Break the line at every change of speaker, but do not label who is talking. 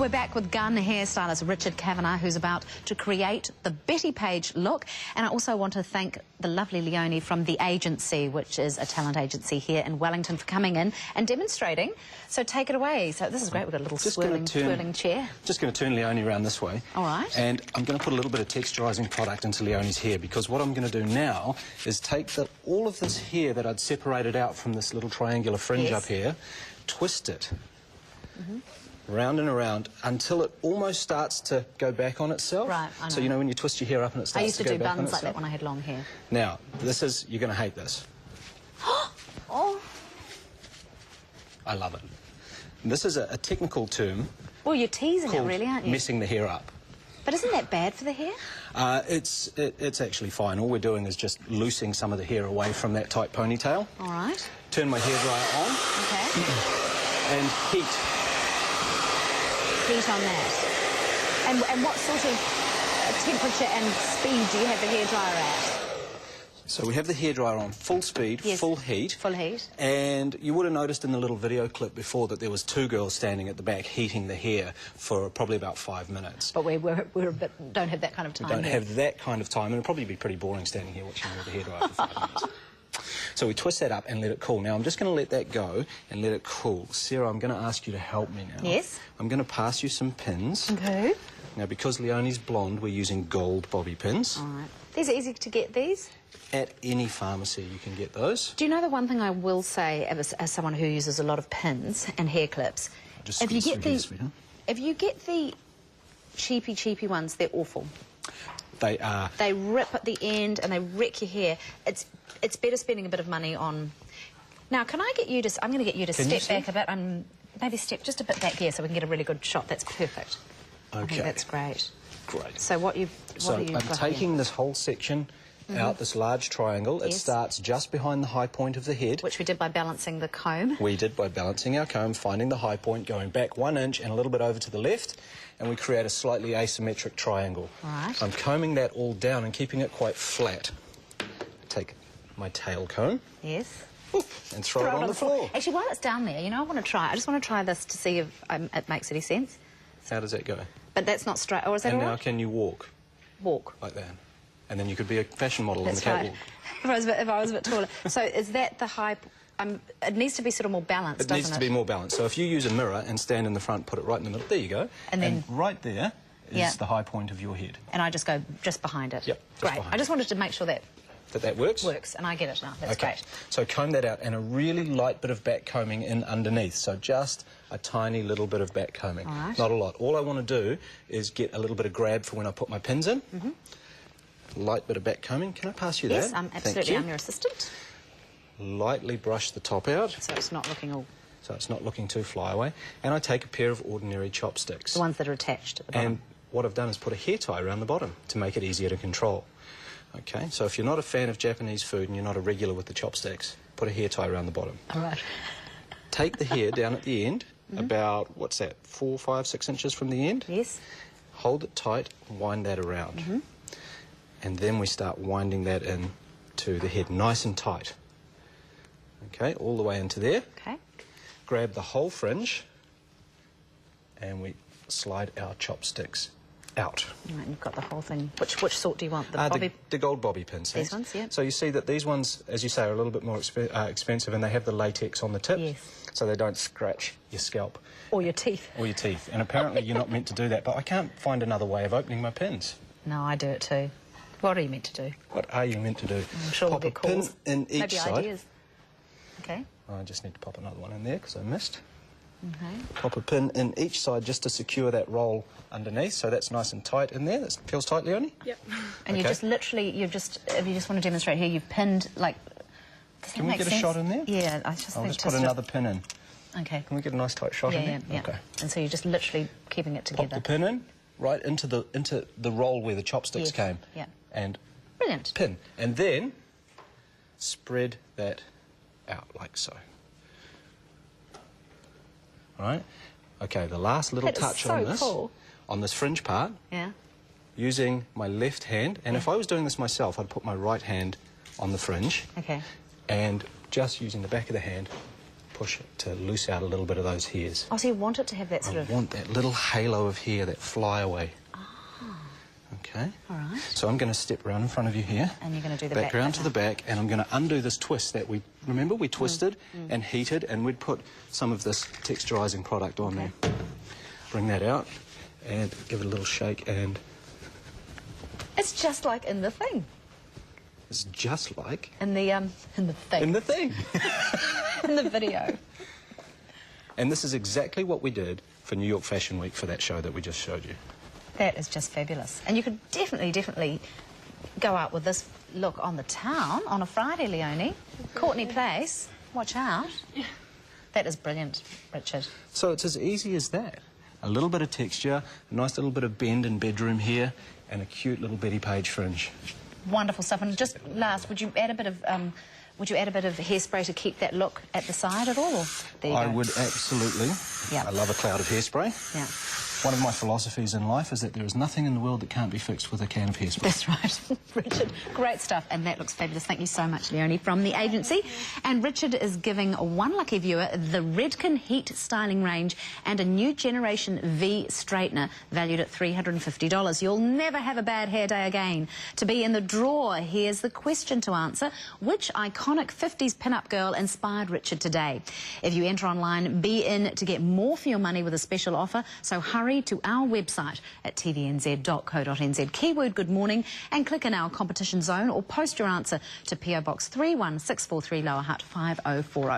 Well, we're back with gun hairstylist Richard Kavanagh, who's about to create the Betty Page look. And I also want to thank the lovely Leonie from The Agency, which is a talent agency here in Wellington, for coming in and demonstrating. So take it away. So this is great. We've got a little swirling chair.
Just going to turn Leonie around this way.
All right.
And I'm going to put a little bit of texturising product into Leonie's hair, because what I'm going to do now is take all of this hair that I'd separated out from this little triangular fringe up here, twist it. Round and around until it almost starts to go back on itself.
Right, I know.
So you know when you twist your hair up and it starts to go back on itself?
I used to do buns like that when I had long hair.
Now, you're going to hate this.
Oh.
I love it. This is a technical term.
Well, you're teasing it really, aren't you?
Messing the hair up.
But isn't that bad for the hair?
It's actually fine. All we're doing is just loosing some of the hair away from that tight ponytail.
All right.
Turn my hairdryer on.
Okay.
And heat.
Heat on that. And what sort of temperature and speed do you have the hairdryer at?
So we have the hairdryer on full speed,
yes.
Full heat.
Full heat.
And you would have noticed in the little video clip before that there was two girls standing at the back heating the hair for probably about 5 minutes.
But we're a bit, don't have that kind of time.
We don't have that kind of time, and it'd probably be pretty boring standing here watching the hairdryer for 5 minutes. So we twist that up and let it cool. Now I'm just going to let that go and let it cool. Sarah, I'm going to ask you to help me now.
Yes.
I'm going to pass you some pins.
Okay.
Now because Leonie's blonde, we're using gold bobby pins.
All right. These are easy to get, these?
At any pharmacy you can get those.
Do you know the one thing I will say as someone who uses a lot of pins and hair clips? If you get the cheapy ones, they're awful.
They are.
They rip at the end and they wreck your hair. It's better spending a bit of money on... Now, can I get you to... I'm going to get you to step back a bit. Maybe step just a bit back here so we can get a really good shot. That's perfect.
Okay.
I think that's great.
Great.
So what are you
I'm taking this whole section out, this large triangle. It starts just behind the high point of the head.
Which we did by balancing the comb.
We did by balancing our comb, finding the high point, going back 1 inch and a little bit over to the left, and we create a slightly asymmetric triangle.
Right.
I'm combing that all down and keeping it quite flat. Take my tail comb.
Yes.
And throw it on the floor.
Actually, while it's down there, you know, I just want to try this to see if it makes any sense.
How does that go?
But that's not straight, or is that
all
right?
And now can you walk?
Walk.
Like that. And then you could be a fashion model on the catwalk.
Right. If I was a bit taller. So is that the high... it needs to be sort of more balanced, doesn't it?
It needs to be more balanced. So if you use a mirror and stand in the front, put it right in the middle. There you go. And then right there is the high point of your head.
And I just go just behind it.
Yep.
Great. I just wanted to make sure that...
That works?
Works, and I get it now. That's great.
So comb that out, and a really light bit of back combing in underneath. So just a tiny little bit of back combing.
All right.
Not a lot. All I want to do is get a little bit of grab for when I put my pins in. Light bit of back combing. Can I pass you that?
Yes, absolutely. I'm your assistant.
Lightly brush the top out.
So it's not looking all...
So it's not looking too flyaway. And I take a pair of ordinary chopsticks.
The ones that are attached at the bottom.
And what I've done is put a hair tie around the bottom to make it easier to control. Okay, so if you're not a fan of Japanese food and you're not a regular with the chopsticks, put a hair tie around the bottom.
All right.
Take the hair down at the end, about, what's that, 4, 5, 6 inches from the end?
Yes.
Hold it tight, wind that around. And then we start winding that in to the head, nice and tight. Okay, all the way into there.
Okay.
Grab the whole fringe, and we slide our chopsticks out.
Right, you've got the whole thing. Which sort do you want? The
gold bobby pins.
These ones, yeah.
So you see that these ones, as you say, are a little bit more expensive, and they have the latex on the tip, so they don't scratch your scalp.
Or your teeth.
Or your teeth. And apparently you're not meant to do that, but I can't find another way of opening my pins.
No, I do it too. What are you meant to do?
What are you meant to do?
I'm sure
pop
we'll
a
get
pin
calls.
in each
Maybe
side.
Ideas. Okay.
I just need to pop another one in there because I missed.
Okay.
Pop a pin in each side just to secure that roll underneath, so that's nice and tight in there. That feels tight, Leonie?
Yep. And you just literally, if you just want to demonstrate here, you've pinned, like...
Can we get a shot in there?
Yeah, I just think...
I'll just put another pin in.
Okay.
Can we get a nice tight shot in there?
Yeah.
Okay.
And so you're just literally keeping it together.
Pop the pin in, right into the roll where the chopsticks came.
Yeah.
And...
Brilliant.
Pin. And then spread that out like so. All right? Okay, the last little touch on this fringe part, using my left hand, and if I was doing this myself, I'd put my right hand on the fringe.
Okay.
And just using the back of the hand, push it to loose out a little bit of those hairs.
Oh, so you want it to have that sort of...
I want that little halo of hair, that flyaway. Okay.
All right.
So I'm going to step around in front of you here.
And you're going to do the
back
back
round to the back, and I'm going to undo this twist that we... Remember, we twisted and heated, and we'd put some of this texturising product on there. Bring that out, and give it a little shake, and...
It's just like in the thing.
It's just like...
In the thing.
In the thing.
In the video.
And this is exactly what we did for New York Fashion Week for that show that we just showed you.
That is just fabulous. And you could definitely go out with this look on the town on a Friday, Leonie. Courtney Place. Watch out. That is brilliant, Richard.
So it's as easy as that. A little bit of texture, a nice little bit of bend in bedroom here, and a cute little Betty Page fringe.
Wonderful stuff. And just last, would you add a bit of hairspray to keep that look at the side at all? Or there you
I
go.
would absolutely.
Yeah.
I love a cloud of hairspray.
Yeah.
One of my philosophies in life is that there is nothing in the world that can't be fixed with a can of hairspray.
That's right. Richard, great stuff. And that looks fabulous. Thank you so much, Leonie, from the agency. And Richard is giving one lucky viewer the Redken Heat Styling Range and a new generation V straightener valued at $350. You'll never have a bad hair day again. To be in the draw, here's the question to answer. Which iconic 50s pin-up girl inspired Richard today? If you enter online, be in to get more for your money with a special offer. So hurry to our website at tvnz.co.nz. Keyword good morning and click in our competition zone or post your answer to PO Box 31643 Lower Hutt 5040.